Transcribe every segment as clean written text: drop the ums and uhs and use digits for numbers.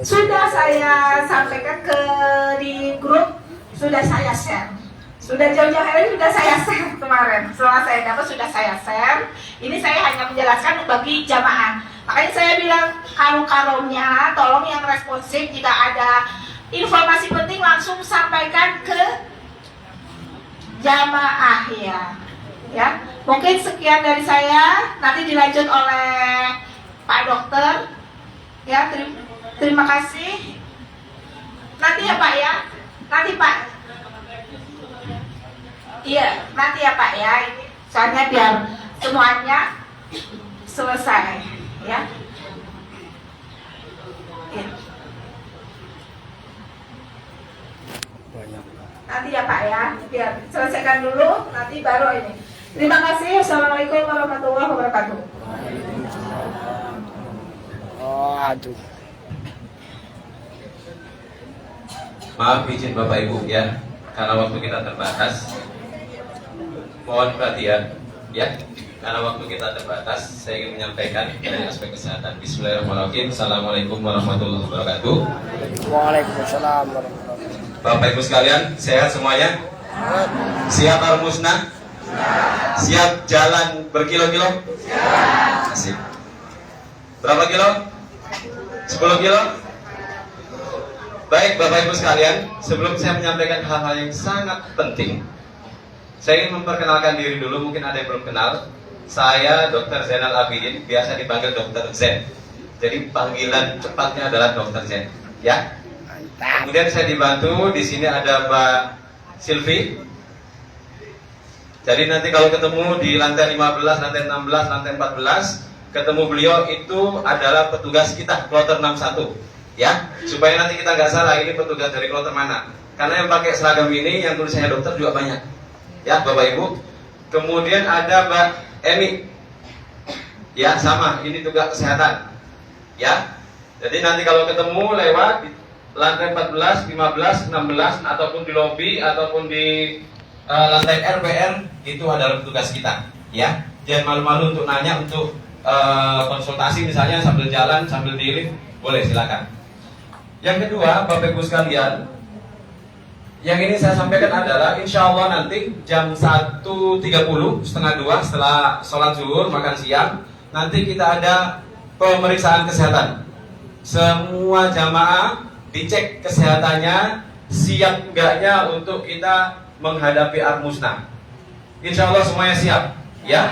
Sudah saya sampaikan di grup, sudah saya share. Sudah jauh-jauh hari sudah saya share kemarin. Setelah saya dapat sudah saya share. Ini saya hanya menjelaskan bagi jamaah. Makanya saya bilang karum-karumnya tolong yang responsif, jika ada informasi penting langsung sampaikan ke jamaah ya. Ya, mungkin sekian dari saya. Nanti dilanjut oleh Pak Dokter. Ya, terima kasih. Nanti ya Pak ya. Nanti Pak. Iya, nanti ya Pak ya. Ini soalnya biar semuanya selesai ya. Ya. Nanti ya Pak ya, biar selesaikan dulu, nanti baru ini. Terima kasih. Assalamualaikum warahmatullahi wabarakatuh. Oh, aduh. Maaf izin Bapak Ibu ya, karena waktu kita terbatas. Mohon perhatian ya, karena waktu kita terbatas, saya ingin menyampaikan dari aspek kesehatan. Bismillahirrahmanirrahim. Assalamualaikum warahmatullahi wabarakatuh. Waalaikumsalam warahmatullahi wabarakatuh. Bapak Ibu sekalian, sehat semuanya? Siap al-musnah? Siap jalan berkilo-kilo? Siap. Berapa kilo? 10 kilo? Baik Bapak Ibu sekalian, sebelum saya menyampaikan hal-hal yang sangat penting, saya ingin memperkenalkan diri dulu, mungkin ada yang belum kenal. Saya Dr. Zainal Abidin, biasa dipanggil Dr. Zen. Jadi panggilan cepatnya adalah Dr. Zen, ya. Kemudian saya dibantu, di sini ada Mbak Silvi. Jadi nanti kalau ketemu di lantai 15, lantai 16, lantai 14, ketemu beliau itu adalah petugas kita, kloter 61. Ya, supaya nanti kita nggak salah ini petugas dari kloter mana. Karena yang pakai seragam ini, yang tulisannya dokter juga banyak. Ya, Bapak Ibu. Kemudian ada Mbak Emi. Ya, sama, ini tugas kesehatan. Ya. Jadi nanti kalau ketemu lewat di lantai 14, 15, 16 ataupun di lobi ataupun di lantai RPR, itu adalah petugas kita. Ya. Jangan malu-malu untuk nanya, untuk konsultasi misalnya sambil jalan, sambil di lift, boleh silakan. Yang kedua, Bapak Ibu sekalian, yang ini saya sampaikan adalah insya Allah nanti jam 1.30, setengah 2 setelah sholat zuhur, makan siang, nanti kita ada pemeriksaan kesehatan. Semua jamaah dicek kesehatannya, siap enggaknya untuk kita menghadapi Ar-Musnah. Insya Allah semuanya siap, ya.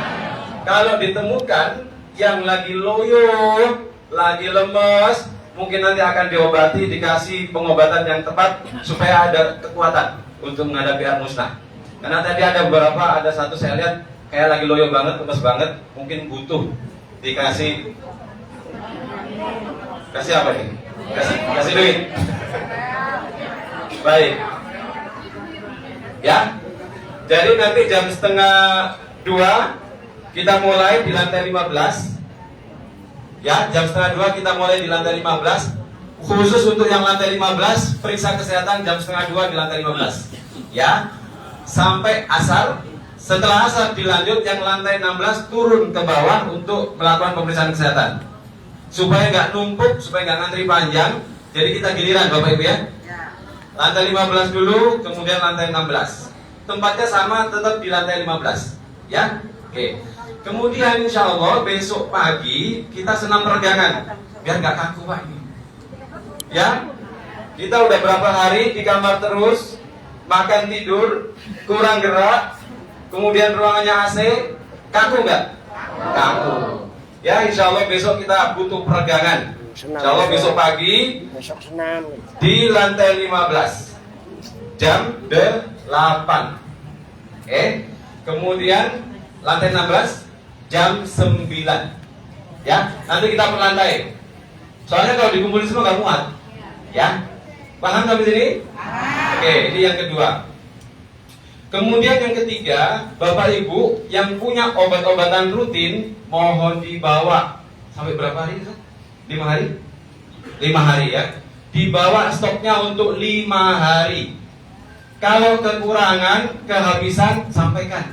Kalau ditemukan yang lagi loyo, lagi lemes, mungkin nanti akan diobati, dikasih pengobatan yang tepat supaya ada kekuatan untuk menghadapi Ar-Musnah. Karena tadi ada beberapa, ada satu saya lihat kayak lagi loyo banget, lemes banget, mungkin butuh dikasih apa nih? Kasih duit. Baik. Ya. Jadi nanti jam setengah 2 kita mulai di lantai 15. Ya, jam setengah 2 kita mulai di lantai 15. Khusus untuk yang lantai 15, periksa kesehatan jam setengah 2 di lantai 15. Ya, sampai asar. Setelah asar dilanjut yang lantai 16 turun ke bawah untuk melakukan pemeriksaan kesehatan. Supaya nggak numpuk, supaya nggak ngantri panjang. Jadi kita giliran Bapak Ibu ya. Lantai 15 dulu, kemudian lantai 16. Tempatnya sama, tetap di lantai 15. Ya, oke. Kemudian insya Allah besok pagi kita senam peregangan biar nggak kaku Pak ini. Ya, kita udah berapa hari di kamar terus, makan tidur, kurang gerak, kemudian ruangannya AC, kaku nggak? Kaku. Ya, insya Allah besok kita butuh peregangan. Insya Allah besok pagi di lantai 15 jam 8. Kemudian lantai 16 jam 9. Ya, nanti kita per lantai. Soalnya kalau dikumpulin semua nggak muat. Ya, paham sampai sini? Oke, ini yang kedua. Kemudian yang ketiga, Bapak Ibu yang punya obat-obatan rutin mohon dibawa. Sampai berapa hari? 5 hari? 5 hari ya. Dibawa stoknya untuk 5 hari. Kalau kekurangan, kehabisan, sampaikan.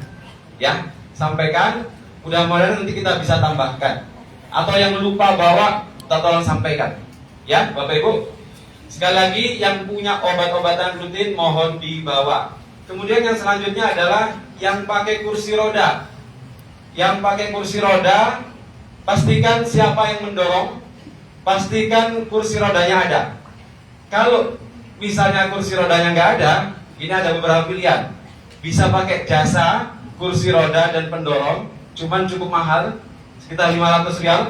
Ya, sampaikan. Mudah-mudahan nanti kita bisa tambahkan. atau yang lupa bawa, tolong sampaikan. Ya, Bapak Ibu. Sekali lagi, yang punya obat-obatan rutin mohon dibawa. Kemudian yang selanjutnya adalah yang pakai kursi roda. Yang pakai kursi roda, pastikan siapa yang mendorong, pastikan kursi rodanya ada. Kalau misalnya kursi rodanya nggak ada, ini ada beberapa pilihan. Bisa pakai jasa kursi roda dan pendorong, cuman cukup mahal, sekitar 500 rial.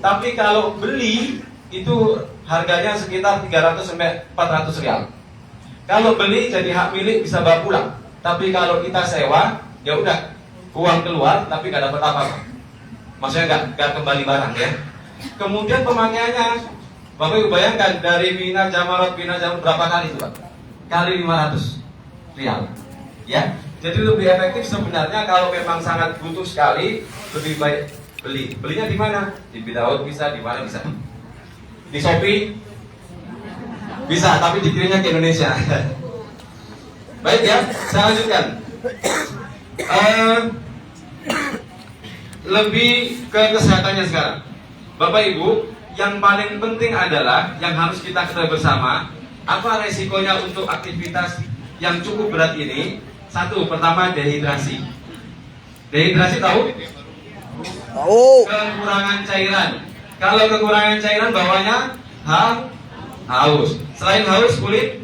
Tapi kalau beli, itu harganya sekitar 300 sampai 400 rial. Kalau beli jadi hak milik, bisa bawa pulang. Tapi kalau kita sewa, ya udah, uang keluar tapi nggak dapat apa-apa. Maksudnya nggak kembali barang ya. Kemudian pemakaiannya, Bapak Ibu bayangkan dari Mina Jamarat berapa kali itu Pak? Kali 500 rial. Ya, jadi lebih efektif sebenarnya kalau memang sangat butuh sekali, lebih baik beli. Belinya di mana? Di Bidaud bisa, di mana bisa? Di Shopee bisa, tapi dikirimnya ke Indonesia. Baik ya, saya lanjutkan. Lebih ke kesehatannya sekarang. Bapak Ibu, yang paling penting adalah yang harus kita ketahui bersama, apa resikonya untuk aktivitas yang cukup berat ini. Satu, pertama dehidrasi. Dehidrasi tahu? Tahu. Kekurangan cairan. Kalau kekurangan cairan bawahnya haus. Selain haus, kulit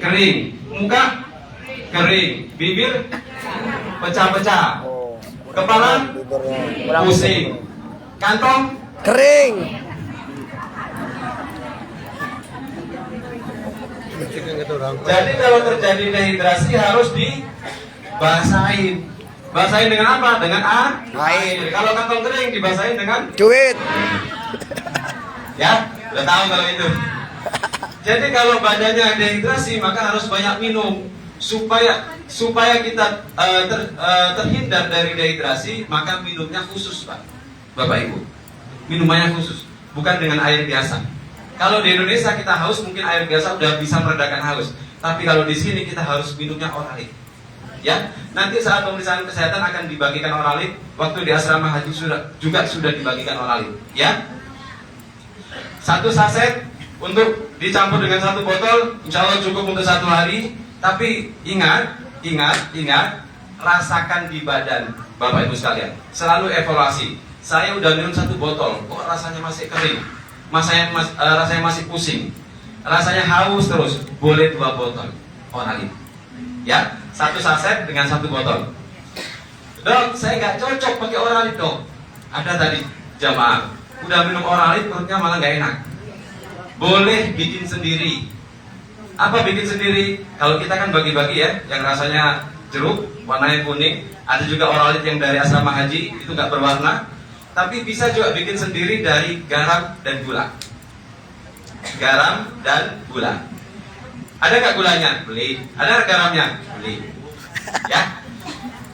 kering, muka kering, bibir pecah-pecah, Oh, kepala bibirnya pusing, kantong kering. Jadi kalau terjadi dehidrasi harus dibasahin. Basahin dengan apa? Dengan air. Kalau kantong kering dibasahin dengan Duit. ya, udah tahu kalau itu. Jadi kalau badannya dehidrasi maka harus banyak minum supaya kita terhindar dari dehidrasi, maka minumnya khusus Pak, Bapak Ibu. Minumannya khusus, bukan dengan air biasa. Kalau di Indonesia kita haus, mungkin air biasa udah bisa meredakan haus. Tapi kalau di sini kita harus minumnya oralit. Ya, nanti saat pemeriksaan kesehatan akan dibagikan oralit. Waktu di asrama haji juga sudah dibagikan oralit. Ya, 1 saset untuk dicampur dengan 1 botol, insya Allah cukup untuk 1 hari. Tapi ingat, rasakan di badan Bapak Ibu sekalian. Selalu evaluasi. Saya udah minum 1 botol, kok rasanya masih kering, rasanya masih pusing, rasanya haus terus. Boleh 2 botol oralit. Ya, 1 saset dengan 1 botol. Dok, saya nggak cocok pakai oralit dok. Ada tadi jamaah udah minum oralit perutnya malah nggak enak. Boleh bikin sendiri. Apa bikin sendiri? Kalau kita kan bagi-bagi ya, yang rasanya jeruk, warnanya kuning. Ada juga oralit yang dari asrama haji, itu nggak berwarna. Tapi bisa juga bikin sendiri dari garam dan gula. Garam dan gula. Ada nggak gulanya? Beli. Ada nggak garamnya? Beli. Ya.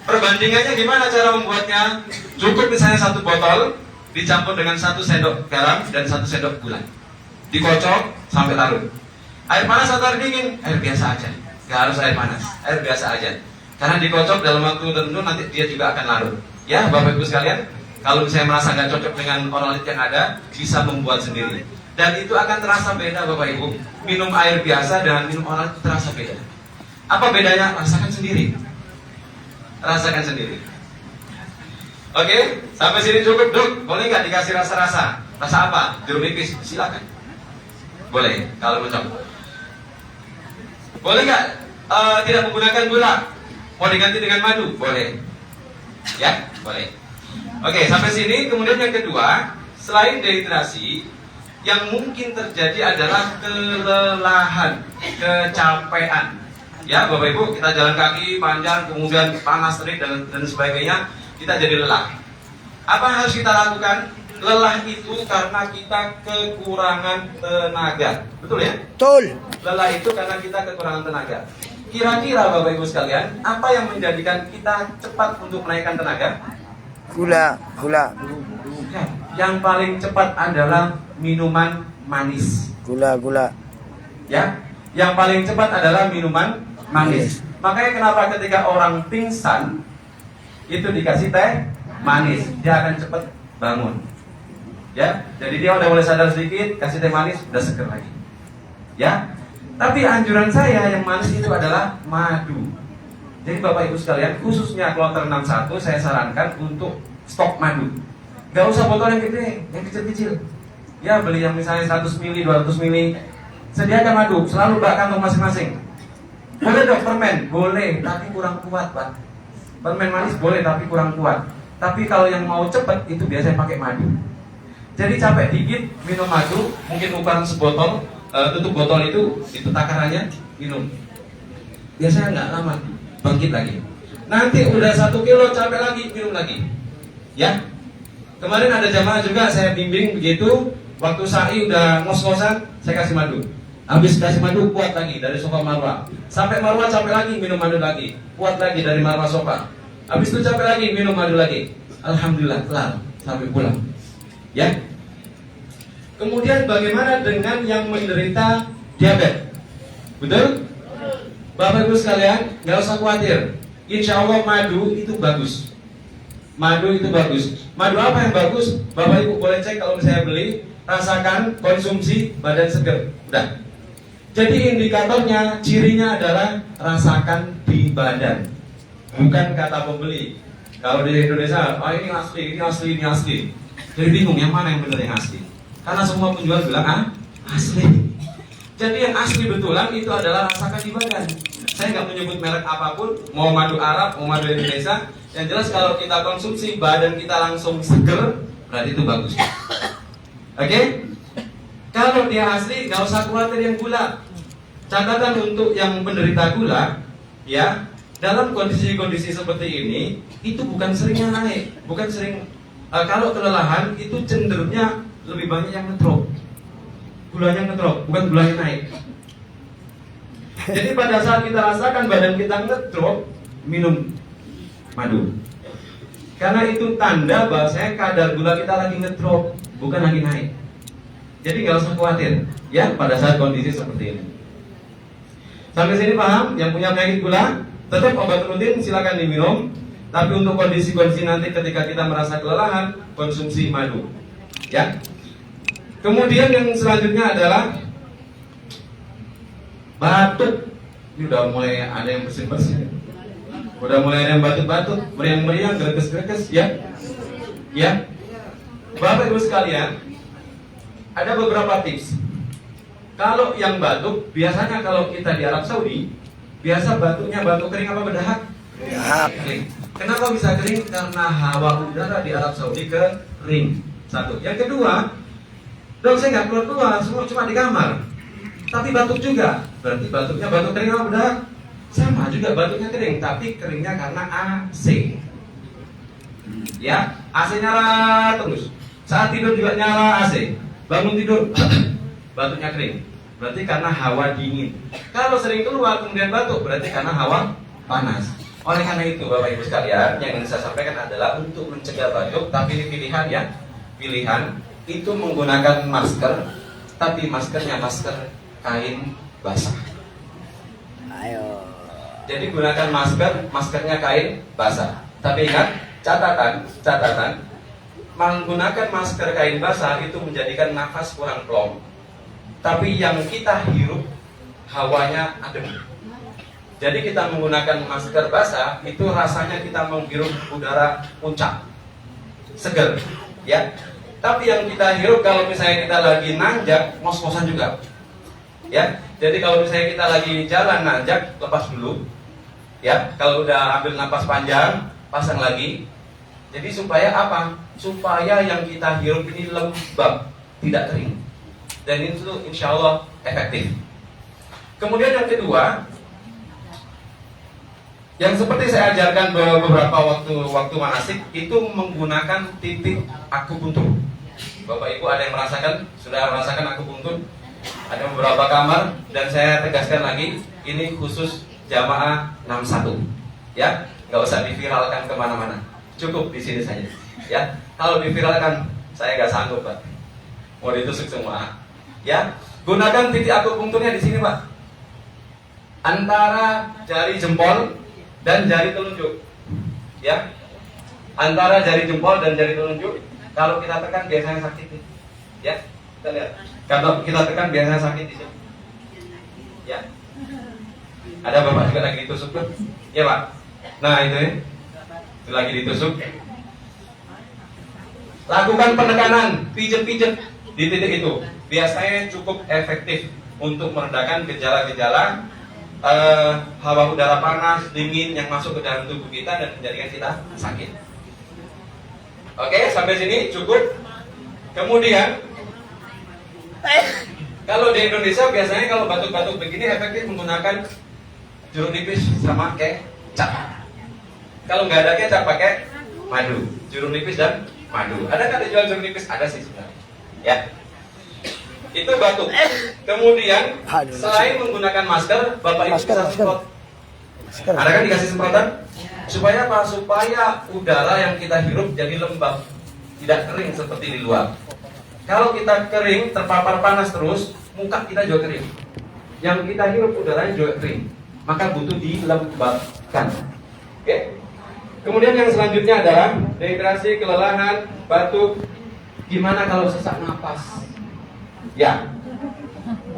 Perbandingannya gimana cara membuatnya? Cukup misalnya 1 botol dicampur dengan 1 sendok garam dan 1 sendok gula. Dikocok sampai larut. Air panas atau air dingin? Air biasa aja. Nggak harus air panas. Air biasa aja. Karena dikocok dalam waktu tertentu nanti dia juga akan larut. Ya, Bapak Ibu sekalian, kalau saya merasa nggak cocok dengan oralit yang ada, bisa membuat sendiri. Dan itu akan terasa beda Bapak Ibu. Minum air biasa dengan minum oralit terasa beda. Apa bedanya? Rasakan sendiri. Rasakan sendiri. Oke, sampai sini cukup dok. Boleh nggak dikasih rasa-rasa? Rasa apa? Jeruk nipis? Silakan. Boleh, kalau cocok. Boleh nggak tidak menggunakan gula? Mau diganti dengan madu? Boleh. Ya, boleh. Oke, sampai sini. Kemudian yang kedua, selain dehidrasi, yang mungkin terjadi adalah kelelahan, kecapean. Ya, Bapak Ibu, kita jalan kaki panjang, kemudian panas terik dan sebagainya, kita jadi lelah. Apa yang harus kita lakukan? Lelah itu karena kita kekurangan tenaga. Betul ya? Betul. Lelah itu karena kita kekurangan tenaga. Kira-kira Bapak Ibu sekalian, apa yang menjadikan kita cepat untuk menaikkan tenaga? Gula. Yang paling cepat adalah minuman manis. Gula. Ya, yang paling cepat adalah minuman manis. Makanya kenapa ketika orang pingsan itu dikasih teh manis, dia akan cepat bangun. Ya, jadi dia udah mulai sadar sedikit, kasih teh manis, udah seger lagi. Ya, tapi anjuran saya yang manis itu adalah madu. Jadi Bapak Ibu sekalian, khususnya kloter 61 saya sarankan untuk stok madu. Gak usah botol yang gede, yang kecil-kecil. Ya, beli yang misalnya 100 mili, 200 mili. Sediakan madu, selalu bak kantong masing-masing. Boleh dong permen, boleh, tapi kurang kuat, Pak. Permen manis boleh, tapi kurang kuat. Tapi kalau yang mau cepet, itu biasanya pakai madu. Jadi capek dikit, minum madu, mungkin ukuran sebotol, tutup botol itu takarannya, minum. Biasanya nggak lama, bangkit lagi. Nanti udah 1 kilo, capek lagi, minum lagi. Ya, kemarin ada jamaah juga saya bimbing begitu. Waktu sa'i udah ngos-ngosan, saya kasih madu. Habis kasih madu, kuat lagi dari sofa marwah. Sampai marwah capek lagi, minum madu lagi. Kuat lagi dari marwah sofa. Habis itu capek lagi, minum madu lagi. Alhamdulillah, kelar sampai pulang. Ya. Kemudian bagaimana dengan yang menderita diabetes? Betul? Bapak Ibu sekalian, nggak usah khawatir. Insya Allah madu itu bagus. Madu itu bagus. Madu apa yang bagus? Bapak Ibu boleh cek kalau misalnya beli, rasakan, konsumsi, badan seger. Udah. Jadi indikatornya, cirinya adalah rasakan di badan. Bukan kata pembeli. Kalau di Indonesia, ini asli, ini asli, ini asli. Jadi bingung yang mana yang benar yang asli. Karena semua penjual bilang asli. Jadi yang asli betulan itu adalah rasakan di badan. Saya nggak menyebut merek apapun, mau madu Arab, mau madu Indonesia. Yang jelas kalau kita konsumsi badan kita langsung seger, berarti itu bagus. Oke? Kalau dia asli, nggak usah khawatir yang gula. Catatan untuk yang penderita gula, ya, dalam kondisi-kondisi seperti ini, itu bukan seringnya naik, bukan sering. Kalau kelelahan itu cenderungnya lebih banyak yang ngedrop. Gulanya ngedrop, bukan gulanya naik. Jadi pada saat kita rasakan badan kita ngedrop, minum madu. Karena itu tanda bahwasanya kadar gula kita lagi ngedrop, bukan lagi naik. Jadi nggak usah khawatir, ya, pada saat kondisi seperti ini. Sampai sini paham? Yang punya penyakit gula, tetap obat rutin silakan diminum. Tapi untuk kondisi-kondisi nanti ketika kita merasa kelelahan, konsumsi madu. Ya. Kemudian yang selanjutnya adalah batuk. Ini udah mulai ada yang bersin-bersin. Udah mulai ada yang batuk-batuk, meriang-meriang, greges-greges, ya. Ya. Bapak Ibu sekalian, ada beberapa tips. Kalau yang batuk, biasanya kalau kita di Arab Saudi, biasa batuknya batuk kering apa berdahak? Kering. Kenapa bisa kering? Karena hawa udara di Arab Saudi kering. Satu. Yang kedua, dok saya nggak keluar-keluar, semua cuma di kamar. Tapi batuk juga. Berarti batuknya batuk kering apa berdahak? Sama juga batuknya kering, tapi keringnya karena AC. Ya, AC nyala terus. Saat tidur juga nyala AC. Bangun tidur, batuknya kering. Berarti karena hawa dingin. Kalau sering keluar kemudian batuk, berarti karena hawa panas. Oleh karena itu Bapak Ibu sekalian, yang ingin saya sampaikan adalah untuk mencegah batuk, tapi ini pilihan ya. Pilihan itu menggunakan masker, tapi maskernya masker kain basah. Ayo. Jadi gunakan masker, maskernya kain basah. Tapi ingat, catatan, menggunakan masker kain basah itu menjadikan nafas kurang plong. Tapi yang kita hirup hawanya adem. Jadi kita menggunakan masker basah itu rasanya kita menghirup udara puncak, seger, ya. Tapi yang kita hirup kalau misalnya kita lagi nanjak, ngos-ngosan juga, ya. Jadi kalau misalnya kita lagi jalan nanjak, lepas dulu, ya. Kalau udah ambil napas panjang, pasang lagi. Jadi supaya apa? Supaya yang kita hirup ini lembab, tidak kering. Dan itu insya Allah efektif. Kemudian yang kedua, yang seperti saya ajarkan beberapa waktu manasik itu menggunakan titik akupuntur. Bapak Ibu ada yang sudah merasakan akupuntur? Ada beberapa kamar dan saya tegaskan lagi, ini khusus jamaah 61, ya, nggak usah diviralkan kemana-mana, cukup di sini saja, ya. Kalau diviralkan saya nggak sanggup Pak, mau ditusuk semua, ya. Gunakan titik akupunturnya di sini Pak, antara jari jempol dan jari telunjuk, ya, antara jari jempol dan jari telunjuk. Kalau kita tekan biasanya sakit. Ya, kita lihat. Kalau kita tekan biasanya sakit di sini. Ya. Ada bapak juga lagi ditusuk tuh. Ya pak. Nah itu ya. Itu lagi ditusuk. Lakukan penekanan, pijet-pijet di titik itu. Biasanya cukup efektif untuk meredakan gejala-gejala hawa udara panas, dingin yang masuk ke dalam tubuh kita dan menjadikan kita sakit. Oke, sampai sini cukup. Kemudian kalau di Indonesia biasanya kalau batuk-batuk begini efektif menggunakan jeruk nipis sama kecap. Kalau nggak ada kecap pakai madu, jeruk nipis dan madu. Ada kan dijual jeruk nipis? Ada sih sebenarnya. Ya. Itu batuk. Kemudian selain menggunakan masker, Bapak Ibu bisa semprot. Ada kan dikasih semprotan? Supaya apa? Supaya udara yang kita hirup jadi lembab, tidak kering seperti di luar. Kalau kita kering, terpapar panas terus, muka kita juga kering. Yang kita hirup udaranya juga kering, maka butuh dilembabkan. Oke? Kemudian yang selanjutnya adalah dehidrasi, kelelahan, batuk. Gimana kalau sesak napas? Ya,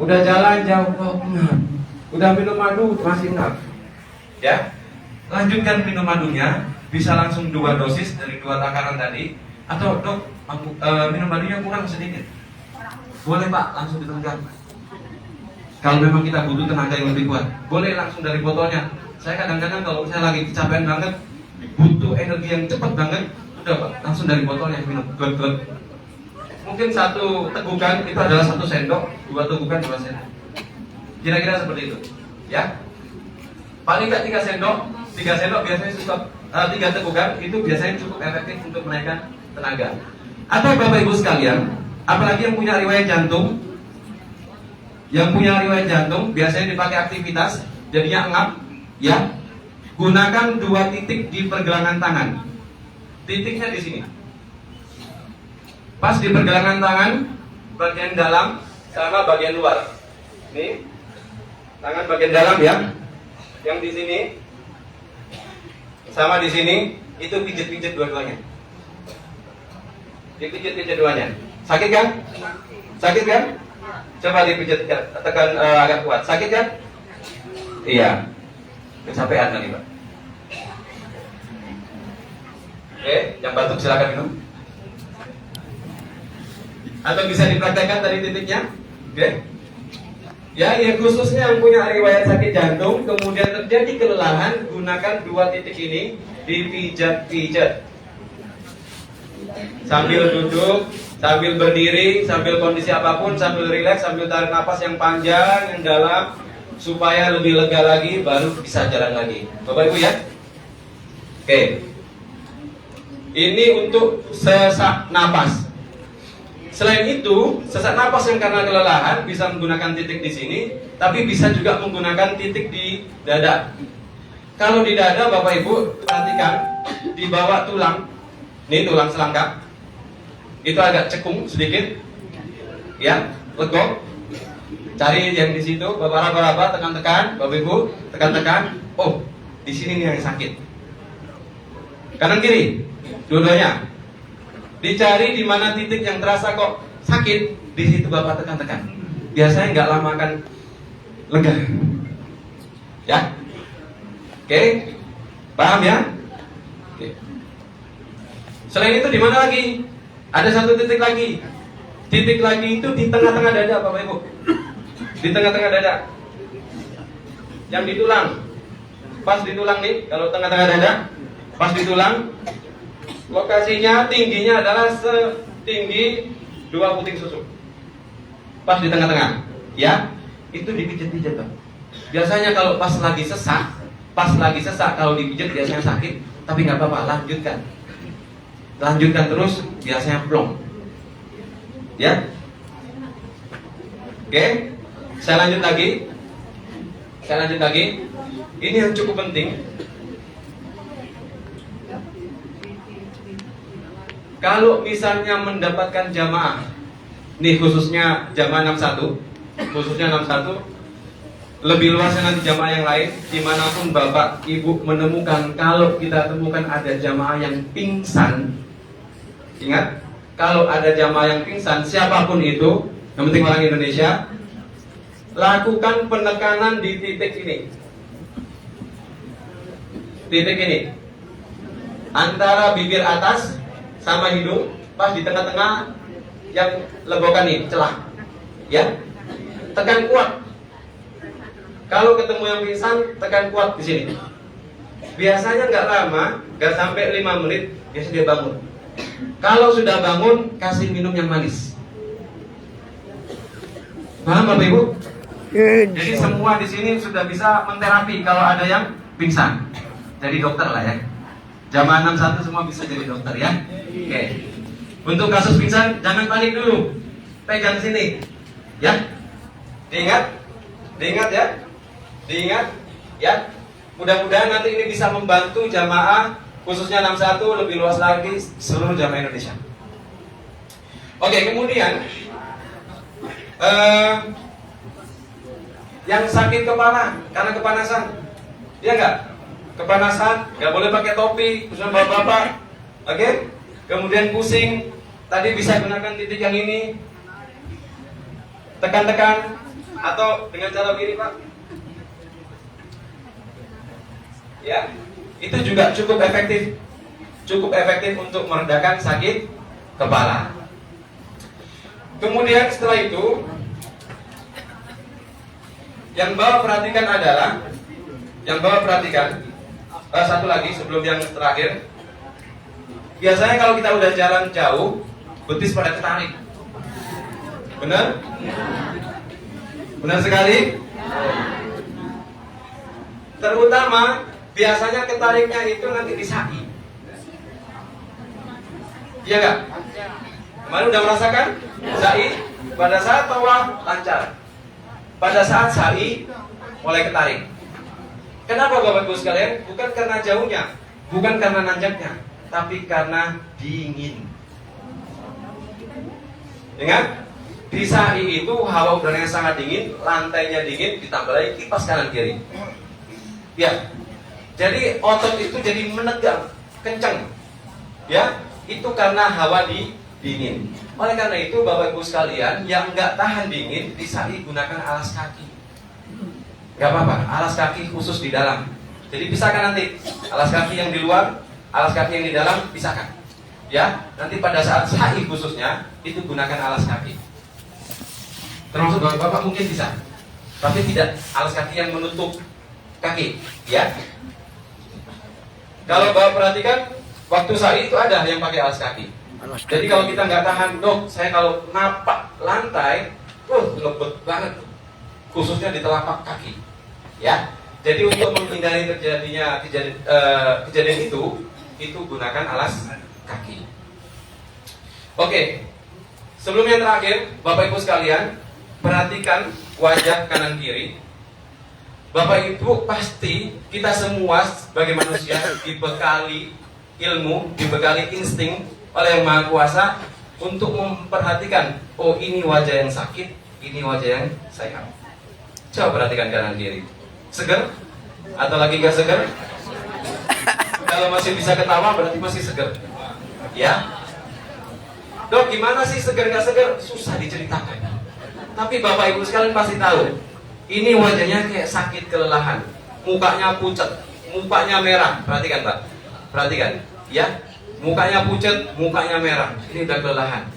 udah jalan jauh kok ngap, udah minum madu masih ngap. Ya, lanjutkan minum madunya, bisa langsung 2 dosis dari 2 takaran tadi, atau dok, minum madunya kurang sedikit. Boleh pak, langsung ditenggak. Kalau memang kita butuh tenaga yang lebih kuat, boleh langsung dari botolnya. Saya kadang-kadang kalau misalnya lagi kecapean banget, butuh energi yang cepat banget, udah pak, langsung dari botolnya minum. Glot-glot. Mungkin 1 tegukan itu adalah 1 sendok, 2 tegukan 2 sendok. Kira-kira seperti itu, ya. Paling nggak 3 sendok, 3 sendok biasanya cukup. 3 tegukan itu biasanya cukup efektif untuk menaikkan tenaga. Atau Bapak Ibu sekalian, apalagi yang punya riwayat jantung, biasanya dipakai aktivitas, jadinya engap, ya. Gunakan 2 titik di pergelangan tangan. Titiknya di sini. Pas di pergelangan tangan, bagian dalam sama bagian luar. Nih, tangan bagian dalam ya. Yang di sini sama di sini, itu pijit-pijit dua-duanya. Dipijit-pijit duanya. Sakit kan? Sakit kan? Coba dipijit, tekan agak kuat. Sakit kan? Iya. Kecapean kali Pak. Oke, yang batuk silakan minum. Atau bisa dipraktekkan dari titiknya. Oke. Ya, khususnya yang punya riwayat sakit jantung, kemudian terjadi kelelahan, gunakan 2 titik ini, dipijat-pijat. Sambil duduk, sambil berdiri, sambil kondisi apapun, sambil rileks, sambil tarik napas yang panjang, yang dalam, supaya lebih lega lagi, baru bisa jalan lagi. Bapak Ibu ya. Oke. Ini untuk sesak napas. Selain itu, sesak napas yang karena kelelahan bisa menggunakan titik di sini, tapi bisa juga menggunakan titik di dada. Kalau di dada, Bapak Ibu perhatikan di bawah tulang, ini tulang selangkap, itu agak cekung sedikit, ya, legok. Cari yang di situ, Bapak raba-raba, tekan-tekan, Bapak Ibu tekan-tekan. Oh, di sini nih yang sakit. Kanan kiri, dua-duanya. Dicari di mana titik yang terasa kok sakit, di situ Bapak tekan-tekan. Biasanya nggak lama akan lega. Ya, oke, paham ya? Oke. Selain itu di mana lagi? Ada 1 titik lagi. Titik lagi itu di tengah-tengah dada, Bapak Ibu. Di tengah-tengah dada. Yang di tulang. Pas di tulang nih, kalau tengah-tengah dada, pas di tulang. Lokasinya tingginya adalah setinggi 2 puting susu. Pas di tengah-tengah, ya. Itu dipijat-pijat, Pak. Biasanya kalau pas lagi sesak kalau dipijat biasanya sakit, tapi nggak apa-apa, lanjutkan terus, biasanya plong. Ya. Oke. Saya lanjut lagi. Ini yang cukup penting. Kalau misalnya mendapatkan jamaah, nih khususnya jamaah 61, lebih luasnya nanti jamaah yang lain, dimanapun Bapak Ibu menemukan, kalau kita temukan ada jamaah yang pingsan, ingat, kalau ada jamaah yang pingsan, siapapun itu, yang penting orang Indonesia, lakukan penekanan di titik ini. Titik ini. Antara bibir atas sama hidung, pas di tengah-tengah yang lebokan ini, celah. Ya. Tekan kuat. Kalau ketemu yang pingsan, tekan kuat di sini. Biasanya nggak lama, nggak sampai 5 menit, biasanya dia bangun. Kalau sudah bangun, kasih minum yang manis. Paham Bapak Ibu? Jadi semua di sini sudah bisa menterapi kalau ada yang pingsan. Jadi dokter lah ya. Jamaah 61 semua bisa jadi dokter ya. Oke. Untuk kasus pingsan, jangan panik dulu. Pegang sini. Ya. Diingat? Diingat ya? Diingat? Ya. Mudah-mudahan nanti ini bisa membantu jamaah khususnya 61 lebih luas lagi seluruh jamaah Indonesia. Oke, kemudian yang sakit kepala karena kepanasan, ya enggak? Kepanasan, nggak boleh pakai topi, khususnya bapak-bapak. Oke? Kemudian pusing, tadi bisa gunakan titik yang ini, tekan-tekan, atau dengan cara begini Pak. Ya, itu juga cukup efektif untuk meredakan sakit kepala. Kemudian setelah itu, yang Bapak perhatikan satu lagi sebelum yang terakhir. Biasanya kalau kita udah jalan jauh, betis pada ketarik. Benar? Benar sekali? Terutama biasanya ketariknya itu nanti di sa'i. Iya enggak? Kemarin udah merasakan? Sa'i pada saat tawaf lancar. Pada saat sa'i mulai ketarik. Kenapa Bapak Ibu sekalian? Bukan karena jauhnya, bukan karena nanjaknya, tapi karena dingin. Ingat? Di sa'i itu hawa udaranya sangat dingin, lantainya dingin, ditambah lagi kipas kanan kiri. Ya. Jadi otot itu jadi menegang, kencang. Ya, itu karena hawa dingin. Oleh karena itu Bapak Ibu sekalian yang nggak tahan dingin, di sa'i gunakan alas kaki. Gak apa-apa, alas kaki khusus di dalam. Jadi pisahkan nanti alas kaki yang di luar, alas kaki yang di dalam pisahkan. Ya, nanti pada saat sa'i khususnya itu gunakan alas kaki. Termasuk bapak mungkin bisa, tapi tidak alas kaki yang menutup kaki. Ya. Kalau bapak perhatikan, waktu sa'i itu ada yang pakai alas kaki. Jadi kalau kita nggak tahan, dok, saya kalau napak lantai, lembut banget, khususnya di telapak kaki. Ya, jadi untuk menghindari terjadinya kejadian itu gunakan alas kaki. Oke, sebelum yang terakhir, Bapak Ibu sekalian, perhatikan wajah kanan kiri. Bapak Ibu pasti kita semua sebagai manusia dibekali ilmu, dibekali insting oleh Yang Maha Kuasa untuk memperhatikan, oh ini wajah yang sakit, ini wajah yang sehat. Coba perhatikan kanan kiri. Seger? Atau lagi gak seger? Kalau masih bisa ketawa berarti masih seger. Ya. Dok, gimana sih seger gak seger? Susah diceritakan. Tapi Bapak Ibu sekalian pasti tahu. Ini wajahnya kayak sakit kelelahan. Mukanya pucat, mukanya merah. Perhatikan Pak. Perhatikan. Ya. Mukanya pucat, mukanya merah. Ini udah kelelahan.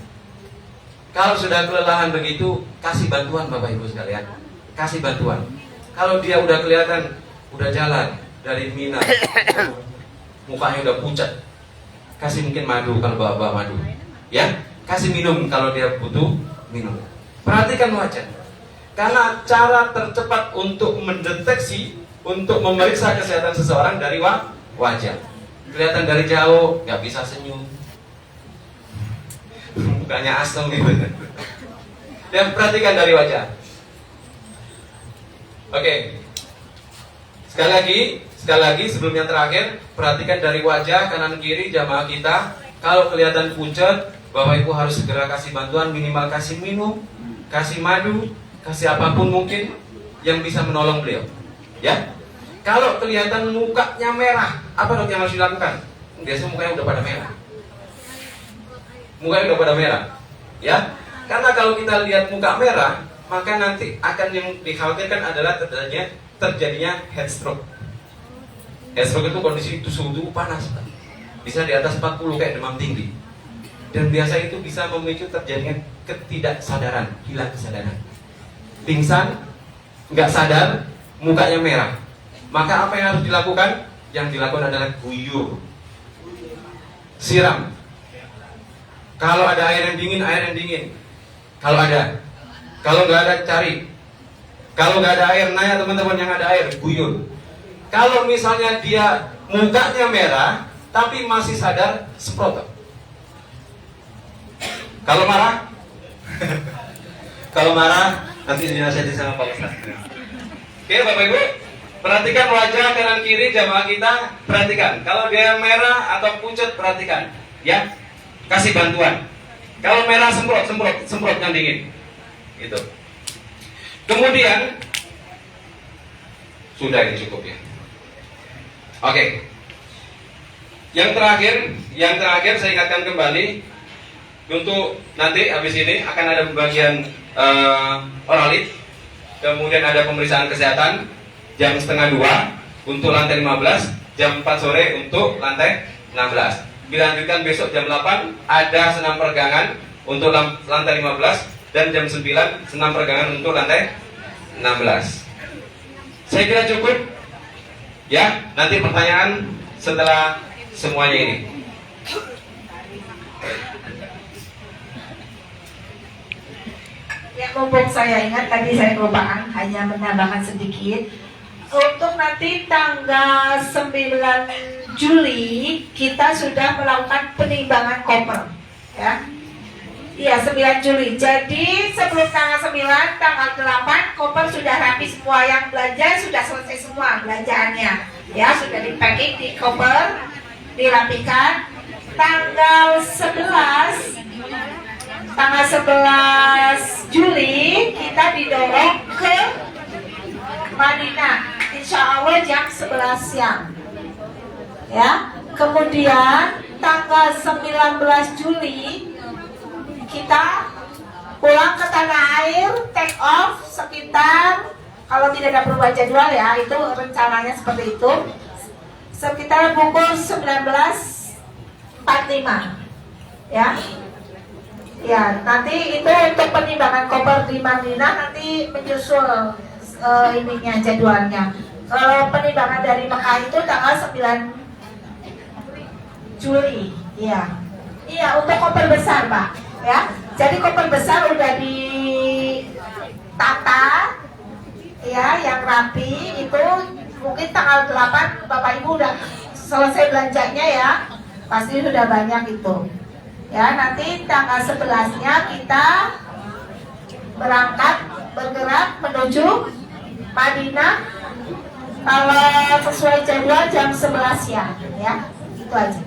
Kalau sudah kelelahan begitu, kasih bantuan Bapak Ibu sekalian. Kasih bantuan. Kalau dia udah kelihatan, udah jalan dari Mina, mukanya udah pucat, kasih mungkin madu kalau bawa madu, ya, kasih minum kalau dia butuh minum. Perhatikan wajah, karena cara tercepat untuk mendeteksi, untuk memeriksa kesehatan seseorang dari wajah. Kelihatan dari jauh, nggak bisa senyum, mukanya asem gitu. Dan perhatikan dari wajah. Oke. Sekali lagi sebelum yang terakhir, perhatikan dari wajah kanan kiri jamaah kita. Kalau kelihatan pucat, Bapak Ibu harus segera kasih bantuan, minimal kasih minum, kasih madu, kasih apapun mungkin yang bisa menolong beliau. Ya. Kalau kelihatan mukanya merah, apa dok yang harus dilakukan? Biasanya mukanya udah pada merah. mukanya udah pada merah, ya. Karena kalau kita lihat muka merah, maka nanti akan yang dikhawatirkan adalah terjadinya heat stroke. Heat stroke itu kondisi suhu tubuh panas, bisa di atas 40 kayak demam tinggi. Dan biasa itu bisa memicu terjadinya ketidaksadaran, hilang kesadaran, pingsan, nggak sadar, mukanya merah. Maka apa yang harus dilakukan? Yang dilakukan adalah guyur, siram. Kalau ada air yang dingin, air yang dingin. Kalau ada, kalau nggak ada cari. Kalau nggak ada air, nanya teman-teman yang ada air, guyur. Kalau misalnya dia mukanya merah, tapi masih sadar, semprot. Kalau marah, kalau marah nanti dinasihati sama Pak Ustaz. Oke, Bapak Ibu, perhatikan wajah kanan kiri jamaah kita, perhatikan. Kalau dia merah atau pucat, perhatikan, ya. Kasih bantuan. Kalau merah semprot yang dingin. Gitu. Kemudian sudah ini cukup ya. Oke. Yang terakhir saya ingatkan kembali untuk nanti habis ini akan ada pembagian oralit. Kemudian ada pemeriksaan kesehatan jam setengah 2 untuk lantai 15, jam 4 sore untuk lantai 16. Dilanjutkan besok jam 8 ada senam peregangan untuk lantai 15 dan jam 9 senam peregangan untuk lantai 16. Saya kira cukup. Ya, nanti pertanyaan setelah semuanya ini. Ya, mumpung saya ingat tadi saya kelupaan hanya menambahkan sedikit. Untuk nanti tanggal 9 Juli kita sudah melakukan penimbangan koper, ya. Iya, 9 Juli. Jadi sebelum tanggal 9, tanggal 8 koper sudah rapi semua, yang belanja sudah selesai semua belanjaannya. Ya, sudah di-packing di koper, dirapikan. Tanggal 11 Juli kita didorong ke Madinah. Insya Allah jam 11 siang. Ya, kemudian tanggal 19 Juli kita pulang ke tanah air, take off sekitar, kalau tidak ada perubahan jadwal ya, itu rencananya seperti itu, sekitar pukul 19.45. Ya. Ya, nanti itu untuk penimbangan koper di Madinah nanti menyusul ininya jadwalnya. Penimbangan dari Mekah itu tanggal 9 Juli. Iya. Iya, untuk koper besar, Pak. Ya. Jadi koper besar udah ditata ya, yang rapi itu mungkin tanggal 8 Bapak Ibu udah selesai belanjanya ya. Pasti sudah banyak itu. Ya, nanti tanggal 11-nya kita bergerak menuju Madinah. Kalau sesuai jadwal jam 11 siang, ya. Itu aja.